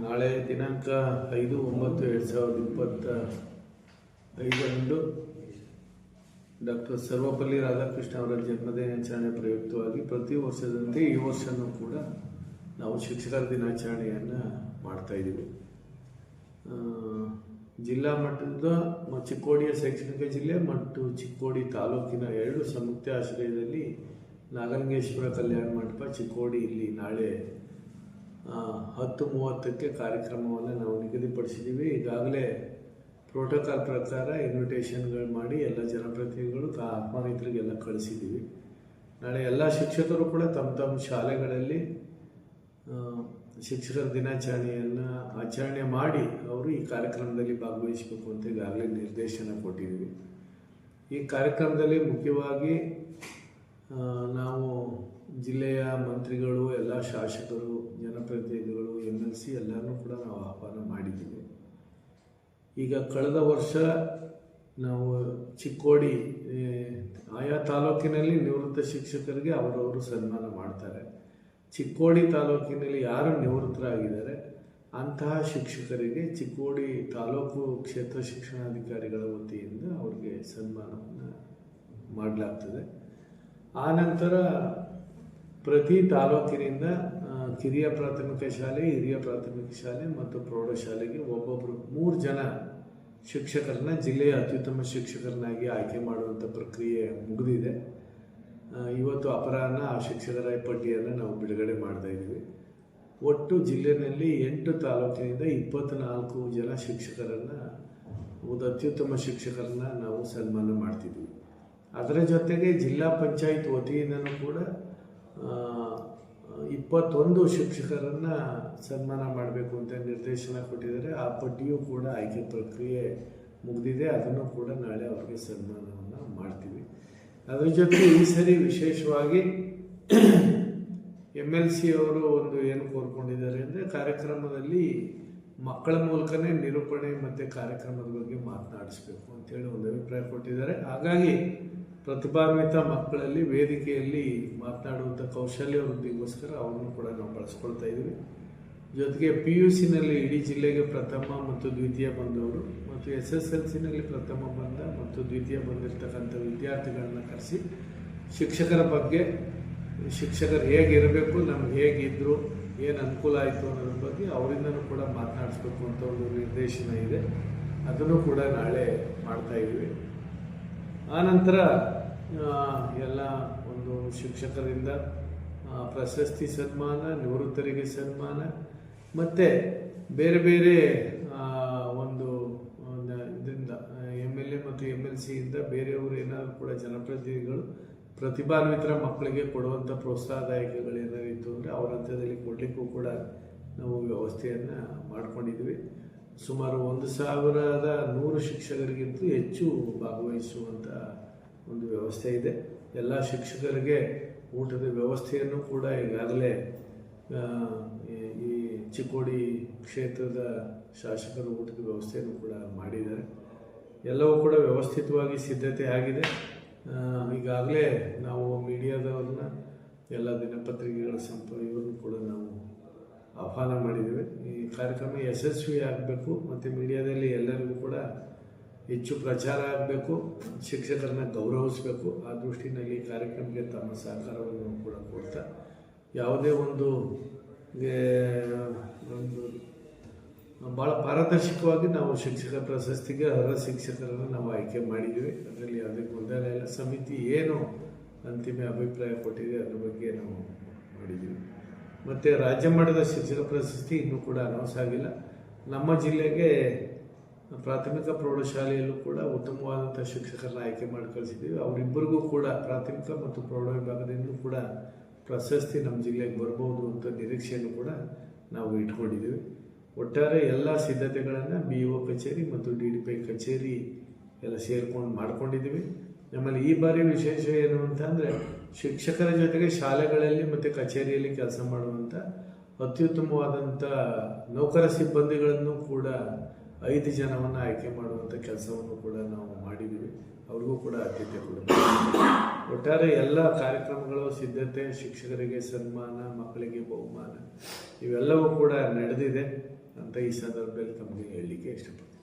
ನಾಳೆ ದಿನಾಂಕ 5/9/2025 ಡಾಕ್ಟರ್ ಸರ್ವಪಲ್ಲಿ ರಾಧಾಕೃಷ್ಣ ಅವರ ಜನ್ಮದಿನಾಚರಣೆ ಪ್ರಯುಕ್ತವಾಗಿ ಪ್ರತಿ ವರ್ಷದಂತೆ ಈ ವರ್ಷವೂ ಕೂಡ ನಾವು ಶಿಕ್ಷಕರ ದಿನಾಚರಣೆಯನ್ನು ಮಾಡ್ತಾಯಿದ್ದೀವಿ. ಜಿಲ್ಲಾ ಮಟ್ಟದ ಚಿಕ್ಕೋಡಿಯ ಶೈಕ್ಷಣಿಕ ಜಿಲ್ಲೆ ಮತ್ತು ಚಿಕ್ಕೋಡಿ ತಾಲೂಕಿನ 2 ಸಂಯುಕ್ತ ಆಶ್ರಯದಲ್ಲಿ ನಾಗಲಿಂಗೇಶ್ವರ ಕಲ್ಯಾಣ ಮಂಟಪ ಚಿಕ್ಕೋಡಿ ಇಲ್ಲಿ ನಾಳೆ 10:30ಕ್ಕೆ ಕಾರ್ಯಕ್ರಮವನ್ನು ನಾವು ನಿಗದಿಪಡಿಸಿದ್ದೀವಿ. ಈಗಾಗಲೇ ಪ್ರೋಟೋಕಾಲ್ ಪ್ರಕಾರ ಇನ್ವಿಟೇಷನ್ಗಳು ಮಾಡಿ ಎಲ್ಲ ಜನಪ್ರತಿನಿಧಿಗಳು ಆಹ್ವಾನಿತರಿಗೆಲ್ಲ ಕಳಿಸಿದ್ದೀವಿ. ನಾಳೆ ಎಲ್ಲ ಶಿಕ್ಷಕರು ಕೂಡ ತಮ್ಮ ತಮ್ಮ ಶಾಲೆಗಳಲ್ಲಿ ಶಿಕ್ಷಕರ ದಿನಾಚರಣೆಯನ್ನು ಆಚರಣೆ ಮಾಡಿ ಅವರು ಈ ಕಾರ್ಯಕ್ರಮದಲ್ಲಿ ಭಾಗವಹಿಸಬೇಕು ಅಂತ ಈಗಾಗಲೇ ನಿರ್ದೇಶನ ಕೊಟ್ಟಿದ್ದೀವಿ. ಈ ಕಾರ್ಯಕ್ರಮದಲ್ಲಿ ಮುಖ್ಯವಾಗಿ ನಾವು ಜಿಲ್ಲೆಯ ಮಂತ್ರಿಗಳು, ಎಲ್ಲ ಶಾಸಕರು, ಜನಪ್ರತಿನಿಧಿಗಳು, MLC ಎಲ್ಲರನ್ನೂ ಕೂಡ ನಾವು ಆಹ್ವಾನ ಮಾಡಿದ್ದೀವಿ. ಈಗ ಕಳೆದ ವರ್ಷ ನಾವು ಚಿಕ್ಕೋಡಿ ಆಯಾ ತಾಲೂಕಿನಲ್ಲಿ ನಿವೃತ್ತ ಶಿಕ್ಷಕರಿಗೆ ಅವರವರು ಸನ್ಮಾನ ಮಾಡ್ತಾರೆ. ಚಿಕ್ಕೋಡಿ ತಾಲೂಕಿನಲ್ಲಿ ಯಾರು ನಿವೃತ್ತರಾಗಿದ್ದಾರೆ ಅಂತಹ ಶಿಕ್ಷಕರಿಗೆ ಚಿಕ್ಕೋಡಿ ತಾಲೂಕು ಕ್ಷೇತ್ರ ಶಿಕ್ಷಣಾಧಿಕಾರಿಗಳ ವತಿಯಿಂದ ಅವ್ರಿಗೆ ಸನ್ಮಾನವನ್ನು ಮಾಡಲಾಗ್ತದೆ. ಆನಂತರ ಪ್ರತಿ ತಾಲೂಕಿನಿಂದ ಕಿರಿಯ ಪ್ರಾಥಮಿಕ ಶಾಲೆ, ಹಿರಿಯ ಪ್ರಾಥಮಿಕ ಶಾಲೆ ಮತ್ತು ಪ್ರೌಢಶಾಲೆಗೆ ಒಬ್ಬೊಬ್ಬರು 3 ಜನ ಶಿಕ್ಷಕರನ್ನ ಜಿಲ್ಲೆಯ ಅತ್ಯುತ್ತಮ ಶಿಕ್ಷಕರನ್ನಾಗಿ ಆಯ್ಕೆ ಮಾಡುವಂಥ ಪ್ರಕ್ರಿಯೆ ಮುಗಿದಿದೆ. ಇವತ್ತು ಅಪರಾಹ್ನ ಆ ಶಿಕ್ಷಕರ ಪಟ್ಟಿಯನ್ನು ನಾವು ಬಿಡುಗಡೆ ಮಾಡ್ತಾ ಇದ್ದೀವಿ. ಒಟ್ಟು ಜಿಲ್ಲೆಯಲ್ಲಿ 8 ತಾಲೂಕಿನಿಂದ 24 ಜನ ಶಿಕ್ಷಕರನ್ನು, ಅತ್ಯುತ್ತಮ ಶಿಕ್ಷಕರನ್ನ ನಾವು ಸನ್ಮಾನ ಮಾಡ್ತಿದ್ವಿ. ಅದರ ಜೊತೆಗೆ ಜಿಲ್ಲಾ ಪಂಚಾಯತ್ ವತಿಯಿಂದನೂ ಕೂಡ 21 ಶಿಕ್ಷಕರನ್ನು ಸನ್ಮಾನ ಮಾಡಬೇಕು ಅಂತ ನಿರ್ದೇಶನ ಕೊಟ್ಟಿದ್ದಾರೆ. ಆ ಪಟ್ಟಿಯೂ ಕೂಡ ಆಯ್ಕೆ ಪ್ರಕ್ರಿಯೆ ಮುಗಿದಿದೆ. ಅದನ್ನು ಕೂಡ ನಾಳೆ ಅವರಿಗೆ ಸನ್ಮಾನವನ್ನು ಮಾಡ್ತೀವಿ. ಅದರ ಜೊತೆಗೆ ಈ ಸರಿ ವಿಶೇಷವಾಗಿ MLC ಅವರು ಏನು ಕೋರ್ಕೊಂಡಿದ್ದಾರೆ ಅಂದರೆ ಕಾರ್ಯಕ್ರಮದಲ್ಲಿ ಮಕ್ಕಳ ಮೂಲಕನೇ ನಿರೂಪಣೆ ಮತ್ತು ಕಾರ್ಯಕ್ರಮದ ಬಗ್ಗೆ ಮಾತನಾಡಿಸ್ಬೇಕು ಅಂತೇಳಿ ಒಂದು ಅಭಿಪ್ರಾಯ ಕೊಟ್ಟಿದ್ದಾರೆ. ಹಾಗಾಗಿ ಪ್ರತಿಭಾನ್ವಿತ ಮಕ್ಕಳಲ್ಲಿ ವೇದಿಕೆಯಲ್ಲಿ ಮಾತನಾಡುವಂಥ ಕೌಶಲ್ಯ ವೃದ್ಧಿಗೋಸ್ಕರ ಅವರನ್ನು ಕೂಡ ನಾವು ಬಳಸ್ಕೊಳ್ತಾ ಇದ್ದೀವಿ. ಜೊತೆಗೆ PUCನಲ್ಲಿ ಇಡೀ ಜಿಲ್ಲೆಗೆ ಪ್ರಥಮ ಮತ್ತು ದ್ವಿತೀಯ ಬಂದವರು ಮತ್ತು SSLCನಲ್ಲಿ ಪ್ರಥಮ ಬಂದ ಮತ್ತು ದ್ವಿತೀಯ ಬಂದಿರತಕ್ಕಂಥ ವಿದ್ಯಾರ್ಥಿಗಳನ್ನ ಕರೆಸಿ ಶಿಕ್ಷಕರ ಬಗ್ಗೆ, ಶಿಕ್ಷಕರು ಹೇಗಿರಬೇಕು, ನಮ್ಗೆ ಹೇಗಿದ್ದರು, ಏನು ಅನುಕೂಲ ಆಯಿತು ಅನ್ನೋದ್ರ ಬಗ್ಗೆ ಅವರಿಂದನೂ ಕೂಡ ಮಾತನಾಡಿಸ್ಬೇಕು ಅಂತ ಒಂದು ನಿರ್ದೇಶನ ಇದೆ. ಅದನ್ನು ಕೂಡ ನಾಳೆ ಮಾಡ್ತಾಯಿದ್ದೀವಿ. ಆನಂತರ ಎಲ್ಲ ಒಂದು ಶಿಕ್ಷಕರಿಂದ ಪ್ರಶಸ್ತಿ ಸನ್ಮಾನ, ನಿವೃತ್ತರಿಗೆ ಸನ್ಮಾನ ಮತ್ತು ಬೇರೆ ಬೇರೆ ಒಂದು ಇದರಿಂದ MLA ಮತ್ತು MLCಯಿಂದ ಬೇರೆಯವರು ಏನಾದರೂ ಕೂಡ ಜನಪ್ರತಿನಿಧಿಗಳು ಪ್ರತಿಭಾನ್ವಿತರ ಮಕ್ಕಳಿಗೆ ಕೊಡುವಂಥ ಪ್ರೋತ್ಸಾಹದಾಯಕಗಳು ಏನಾದ್ರು ಇತ್ತು ಅಂದರೆ ಅವರ ಹಂತದಲ್ಲಿ ಕೊಡಲಿಕ್ಕೂ ಕೂಡ ನಾವು ವ್ಯವಸ್ಥೆಯನ್ನು ಮಾಡ್ಕೊಂಡಿದ್ವಿ. ಸುಮಾರು 1100 ಶಿಕ್ಷಕರಿಗಿಂತ ಹೆಚ್ಚು ಭಾಗವಹಿಸುವಂಥ ಒಂದು ವ್ಯವಸ್ಥೆ ಇದೆ. ಎಲ್ಲ ಶಿಕ್ಷಕರಿಗೆ ಊಟದ ವ್ಯವಸ್ಥೆಯನ್ನು ಕೂಡ ಈಗಾಗಲೇ ಈ ಚಿಕ್ಕೋಡಿ ಕ್ಷೇತ್ರದ ಶಾಸಕರು ಊಟದ ವ್ಯವಸ್ಥೆಯನ್ನು ಕೂಡ ಮಾಡಿದ್ದಾರೆ. ಎಲ್ಲವೂ ಕೂಡ ವ್ಯವಸ್ಥಿತವಾಗಿ ಸಿದ್ಧತೆ ಆಗಿದೆ. ಈಗಾಗಲೇ ನಾವು ಮೀಡಿಯಾದವ್ರನ್ನ, ಎಲ್ಲ ದಿನಪತ್ರಿಕೆಗಳ ಇವನ್ನು ಕೂಡ ನಾವು ಆಹ್ವಾನ ಮಾಡಿದ್ದೇವೆ. ಈ ಕಾರ್ಯಕ್ರಮ ಯಶಸ್ವಿ ಆಗಬೇಕು ಮತ್ತು ಮೀಡಿಯಾದಲ್ಲಿ ಎಲ್ಲರಿಗೂ ಕೂಡ ಹೆಚ್ಚು ಪ್ರಚಾರ ಆಗಬೇಕು, ಶಿಕ್ಷಕರನ್ನ ಗೌರವಿಸಬೇಕು. ಆ ದೃಷ್ಟಿನಲ್ಲಿ ಈ ಕಾರ್ಯಕ್ರಮಕ್ಕೆ ತಮ್ಮ ಸಹಕಾರವನ್ನು ಕೂಡ ಕೊಡ್ತಾ ಯಾವುದೇ ಒಂದು ಭಾಳ ಪಾರದರ್ಶಕವಾಗಿ ನಾವು ಶಿಕ್ಷಕ ಪ್ರಶಸ್ತಿಗೆ ಅರ್ಹ ಶಿಕ್ಷಕರನ್ನು ನಾವು ಆಯ್ಕೆ ಮಾಡಿದ್ದೀವಿ. ಅದರಲ್ಲಿ ಯಾವುದೇ ಗೊಂದಲ ಇಲ್ಲ. ಸಮಿತಿ ಏನು ಅಂತಿಮ ಅಭಿಪ್ರಾಯ ಕೊಟ್ಟಿದೆ ಅದ್ರ ಬಗ್ಗೆ ನಾವು ಮಾಡಿದ್ದೀವಿ. ಮತ್ತು ರಾಜ್ಯ ಮಟ್ಟದ ಶಿಕ್ಷಕ ಪ್ರಶಸ್ತಿ ಇನ್ನೂ ಕೂಡ ಅನೌನ್ಸ್ ಆಗಿಲ್ಲ. ನಮ್ಮ ಜಿಲ್ಲೆಗೆ ಪ್ರಾಥಮಿಕ ಪ್ರೌಢಶಾಲೆಯಲ್ಲೂ ಕೂಡ ಉತ್ತಮವಾದಂಥ ಶಿಕ್ಷಕರನ್ನ ಆಯ್ಕೆ ಮಾಡಿ ಕಳಿಸಿದ್ದೀವಿ. ಅವರಿಬ್ಬರಿಗೂ ಕೂಡ ಪ್ರಾಥಮಿಕ ಮತ್ತು ಪ್ರೌಢ ವಿಭಾಗದಿಂದಲೂ ಕೂಡ ಪ್ರಶಸ್ತಿ ನಮ್ಮ ಜಿಲ್ಲೆಗೆ ಬರ್ಬೋದು ಅಂತ ನಿರೀಕ್ಷೆಯನ್ನು ಕೂಡ ನಾವು ಇಟ್ಕೊಂಡಿದ್ದೀವಿ. ಒಟ್ಟಾರೆ ಎಲ್ಲ ಸಿದ್ಧತೆಗಳನ್ನು BO ಕಚೇರಿ ಮತ್ತು DDPI ಕಚೇರಿ ಎಲ್ಲ ಸೇರ್ಕೊಂಡು ಮಾಡ್ಕೊಂಡಿದ್ದೀವಿ. ನಮ್ಮಲ್ಲಿ ಈ ಬಾರಿ ವಿಶೇಷ ಏನು ಅಂತಂದರೆ ಶಿಕ್ಷಕರ ಜೊತೆಗೆ ಶಾಲೆಗಳಲ್ಲಿ ಮತ್ತು ಕಚೇರಿಯಲ್ಲಿ ಕೆಲಸ ಮಾಡುವಂಥ ಅತ್ಯುತ್ತಮವಾದಂಥ ನೌಕರ ಸಿಬ್ಬಂದಿಗಳನ್ನು ಕೂಡ 5 ಜನವನ್ನು ಆಯ್ಕೆ ಮಾಡುವಂಥ ಕೆಲಸವನ್ನು ಕೂಡ ನಾವು ಮಾಡಿದ್ದೀವಿ. ಅವ್ರಿಗೂ ಕೂಡ ಆದ್ಯತೆ ಕೊಡಬೇಕು. ಒಟ್ಟಾರೆ ಎಲ್ಲ ಕಾರ್ಯಕ್ರಮಗಳು ಸಿದ್ಧತೆ, ಶಿಕ್ಷಕರಿಗೆ ಸನ್ಮಾನ, ಮಕ್ಕಳಿಗೆ ಬಹುಮಾನ ಇವೆಲ್ಲವೂ ಕೂಡ ನಡೆದಿದೆ ಅಂತ ಈ ಸಂದರ್ಭದಲ್ಲಿ ತಮಗೆ ಹೇಳಲಿಕ್ಕೆ ಇಷ್ಟಪಡ್ತೀನಿ.